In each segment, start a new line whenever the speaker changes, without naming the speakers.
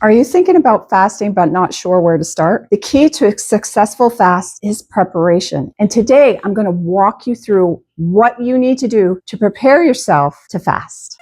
Are you thinking about fasting but not sure where to start? The key to a successful fast is preparation. And today I'm going to walk you through what you need to do to prepare yourself to fast.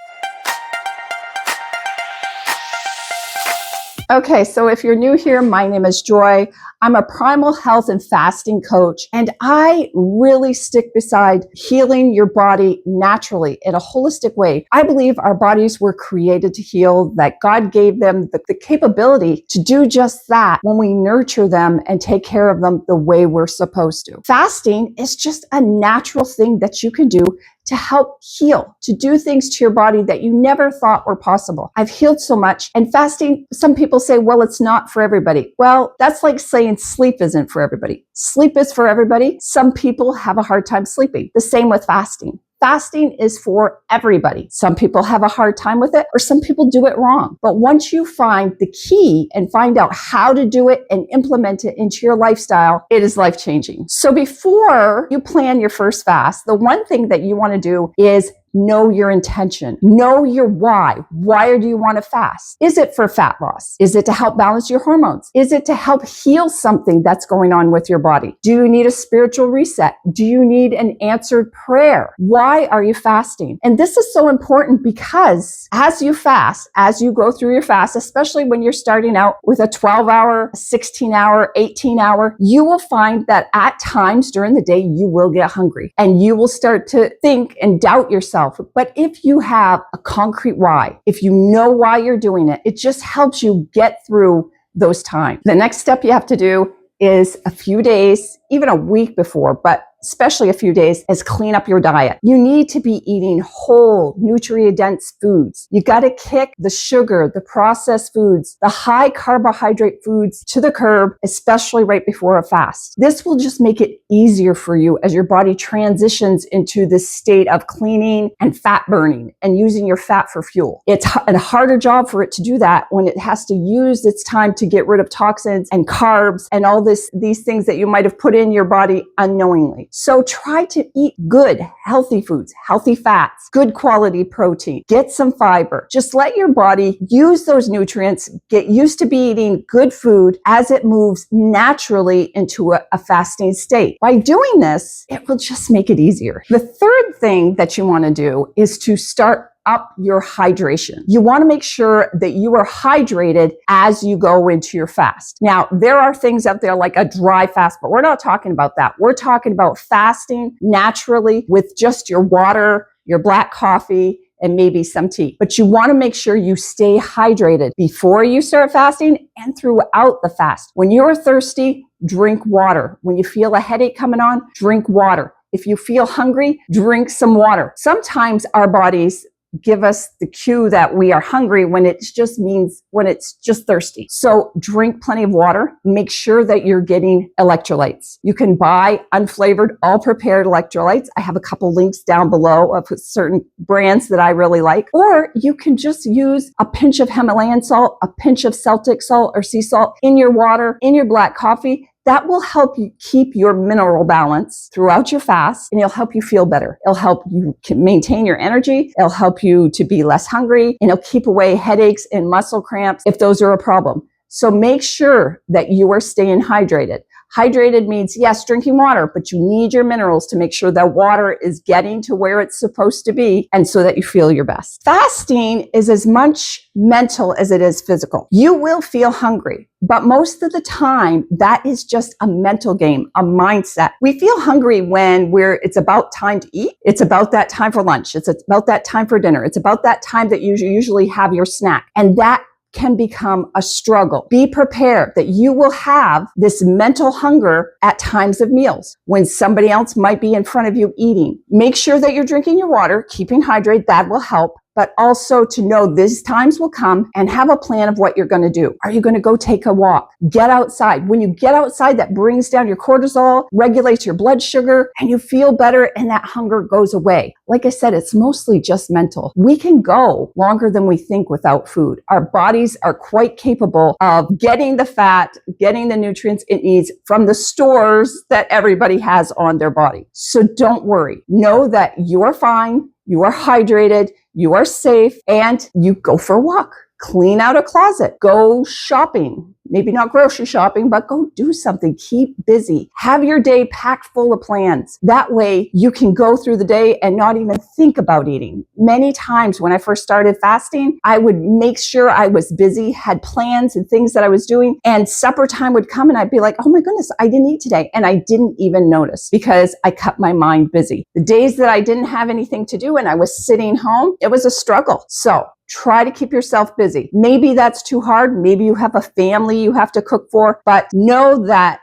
Okay, so if you're new here, my name is Joy. I'm a primal health and fasting coach, and I really stick beside healing your body naturally in a holistic way. I believe our bodies were created to heal, that God gave them the capability to do just that when we nurture them and take care of them the way we're supposed to. Fasting is just a natural thing that you can do to help heal, to do things to your body that you never thought were possible. I've healed so much, and fasting, some people say, well, it's not for everybody. Well, that's like saying sleep isn't for everybody. Sleep is for everybody. Some people have a hard time sleeping. The same with fasting. Fasting is for everybody. Some people have a hard time with it, or some people do it wrong. But once you find the key and find out how to do it and implement it into your lifestyle, it is life-changing. So before you plan your first fast, the one thing that you want to do is know your intention. Know your why. Why do you want to fast? Is it for fat loss? Is it to help balance your hormones? Is it to help heal something that's going on with your body? Do you need a spiritual reset? Do you need an answered prayer? Why are you fasting? And this is so important because as you fast, as you go through your fast, especially when you're starting out with a 12-hour, 16-hour, 18-hour, you will find that at times during the day, you will get hungry and you will start to think and doubt yourself. But if you have a concrete why, if you know why you're doing it, it just helps you get through those times. The next step you have to do is a few days, even a week before, but especially a few days, is clean up your diet. You need to be eating whole, nutrient-dense foods. You got to kick the sugar, the processed foods, the high carbohydrate foods to the curb, especially right before a fast. This will just make it easier for you as your body transitions into this state of cleaning and fat burning and using your fat for fuel. It's a harder job for it to do that when it has to use its time to get rid of toxins and carbs and all these things that you might have put in your body unknowingly. So try to eat good, healthy foods, healthy fats, good quality protein, get some fiber. Just let your body use those nutrients, get used to be eating good food as it moves naturally into a fasting state. By doing this, it will just make it easier. The third thing that you want to do is to start up your hydration. You want to make sure that you are hydrated as you go into your fast. Now, there are things out there like a dry fast, but we're not talking about that. We're talking about fasting naturally with just your water, your black coffee, and maybe some tea. But you want to make sure you stay hydrated before you start fasting and throughout the fast. When you're thirsty, drink water. When you feel a headache coming on, drink water. If you feel hungry, drink some water. Sometimes our bodies give us the cue that we are hungry when it just means when it's just thirsty. So drink plenty of water. Make sure that you're getting electrolytes. You can buy unflavored, all prepared electrolytes. I have a couple links down below of certain brands that I really like. Or you can just use a pinch of Himalayan salt, a pinch of Celtic salt or sea salt in your water, in your black coffee. That will help you keep your mineral balance throughout your fast, and it'll help you feel better. It'll help you maintain your energy. It'll help you to be less hungry, and it'll keep away headaches and muscle cramps if those are a problem. So make sure that you are staying hydrated. Hydrated means, yes, drinking water, but you need your minerals to make sure that water is getting to where it's supposed to be and so that you feel your best. Fasting is as much mental as it is physical. You will feel hungry, but most of the time, that is just a mental game, a mindset. We feel hungry when it's about time to eat. It's about that time for lunch. It's about that time for dinner. It's about that time that you usually have your snack. And that can become a struggle. Be prepared that you will have this mental hunger at times of meals when somebody else might be in front of you eating. Make sure that you're drinking your water, keeping hydrated. That will help. But also to know these times will come and have a plan of what you're going to do. Are you going to go take a walk? Get outside. When you get outside, that brings down your cortisol, regulates your blood sugar, and you feel better and that hunger goes away. Like I said, it's mostly just mental. We can go longer than we think without food. Our bodies are quite capable of getting the fat, getting the nutrients it needs from the stores that everybody has on their body. So don't worry. Know that you are fine. You are hydrated, you are safe, and you go for a walk. Clean out a closet. Go shopping. Maybe not grocery shopping, but go do something. Keep busy. Have your day packed full of plans. That way you can go through the day and not even think about eating. Many times when I first started fasting, I would make sure I was busy, had plans and things that I was doing, and supper time would come and I'd be like, oh my goodness, I didn't eat today. And I didn't even notice because I kept my mind busy. The days that I didn't have anything to do and I was sitting home, it was a struggle. So try to keep yourself busy. Maybe that's too hard. Maybe you have a family you have to cook for, but know that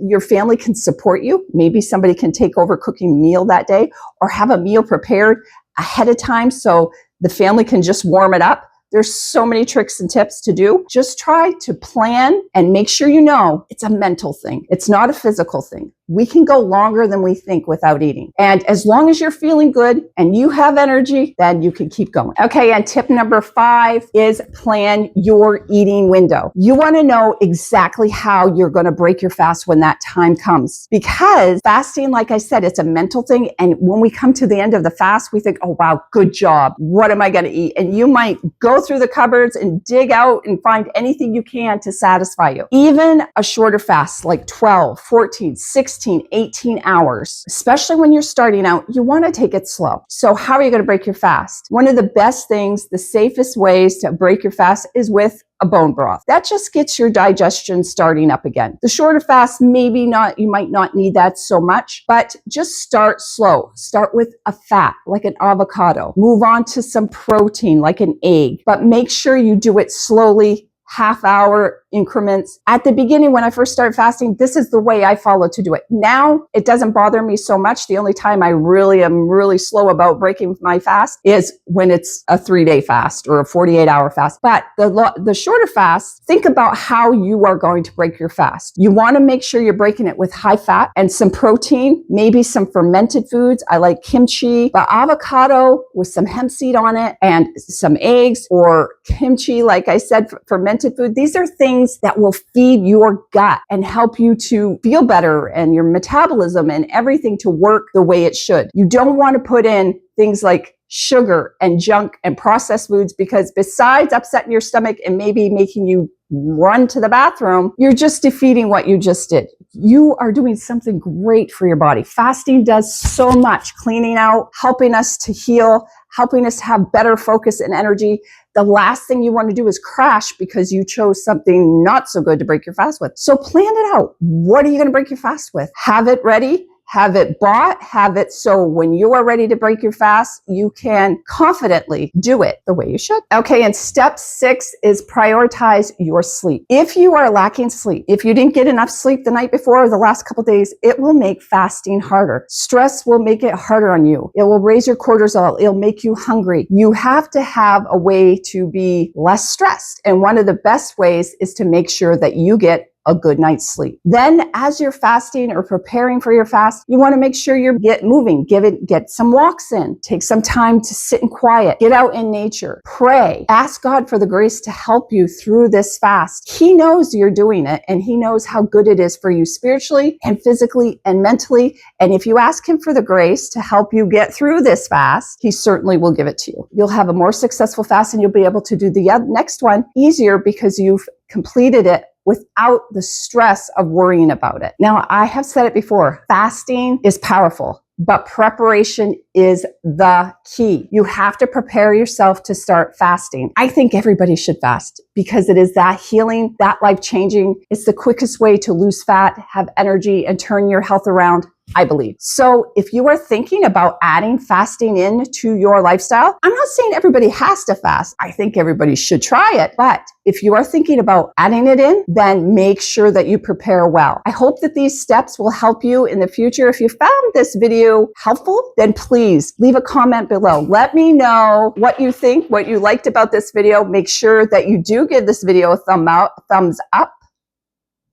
your family can support you. Maybe somebody can take over cooking a meal that day or have a meal prepared ahead of time so the family can just warm it up. There's so many tricks and tips to do. Just try to plan and make sure you know it's a mental thing. It's not a physical thing. We can go longer than we think without eating. And as long as you're feeling good and you have energy, then you can keep going. Okay, and tip number 5 is plan your eating window. You want to know exactly how you're going to break your fast when that time comes. Because fasting, like I said, it's a mental thing. And when we come to the end of the fast, we think, oh, wow, good job. What am I going to eat? And you might go through the cupboards and dig out and find anything you can to satisfy you. Even a shorter fast, like 12, 14, 16, 18 hours, especially when you're starting out, you want to take it slow. So how are you going to break your fast? One of the best things, the safest ways to break your fast is with a bone broth. That just gets your digestion starting up again. The shorter fast, maybe not, you might not need that so much, but just start slow. Start with a fat, like an avocado. Move on to some protein, like an egg, but make sure you do it slowly, half-hour increments. At the beginning, when I first started fasting, this is the way I follow to do it. Now, it doesn't bother me so much. The only time I really am really slow about breaking my fast is when it's a 3-day fast or a 48-hour fast. But the shorter fast, think about how you are going to break your fast. You want to make sure you're breaking it with high fat and some protein, maybe some fermented foods. I like kimchi, but avocado with some hemp seed on it and some eggs, or kimchi, like I said, fermented food. These are things that will feed your gut and help you to feel better and your metabolism and everything to work the way it should. You don't want to put in things like sugar and junk and processed foods, because besides upsetting your stomach and maybe making you run to the bathroom, you're just defeating what you just did. You are doing something great for your body. Fasting does so much, cleaning out, helping us to heal, helping us have better focus and energy. The last thing you want to do is crash because you chose something not so good to break your fast with. So plan it out. What are you going to break your fast with? Have it ready. Have it bought, have it so when you are ready to break your fast, you can confidently do it the way you should. Okay, and step 6 is prioritize your sleep. If you are lacking sleep, if you didn't get enough sleep the night before or the last couple of days, it will make fasting harder. Stress will make it harder on you. It will raise your cortisol. It'll make you hungry. You have to have a way to be less stressed. And one of the best ways is to make sure that you get a good night's sleep. Then as you're fasting or preparing for your fast, you want to make sure you get moving, get some walks in, take some time to sit in quiet, get out in nature, pray, ask God for the grace to help you through this fast. He knows you're doing it and he knows how good it is for you spiritually and physically and mentally. And if you ask him for the grace to help you get through this fast, he certainly will give it to you. You'll have a more successful fast and you'll be able to do the next one easier because you've completed it without the stress of worrying about it. Now, I have said it before, fasting is powerful, but preparation is the key. You have to prepare yourself to start fasting. I think everybody should fast because it is that healing, that life-changing. It's the quickest way to lose fat, have energy, and turn your health around, I believe. So if you are thinking about adding fasting into your lifestyle, I'm not saying everybody has to fast. I think everybody should try it. But if you are thinking about adding it in, then make sure that you prepare well. I hope that these steps will help you in the future. If you found this video helpful, then please leave a comment below. Let me know what you think, what you liked about this video. Make sure that you do give this video a thumbs up.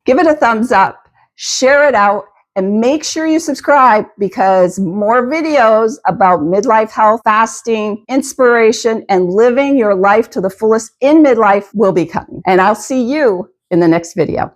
Give it a thumbs up, share it out, and make sure you subscribe because more videos about midlife health, fasting, inspiration, and living your life to the fullest in midlife will be coming. And I'll see you in the next video.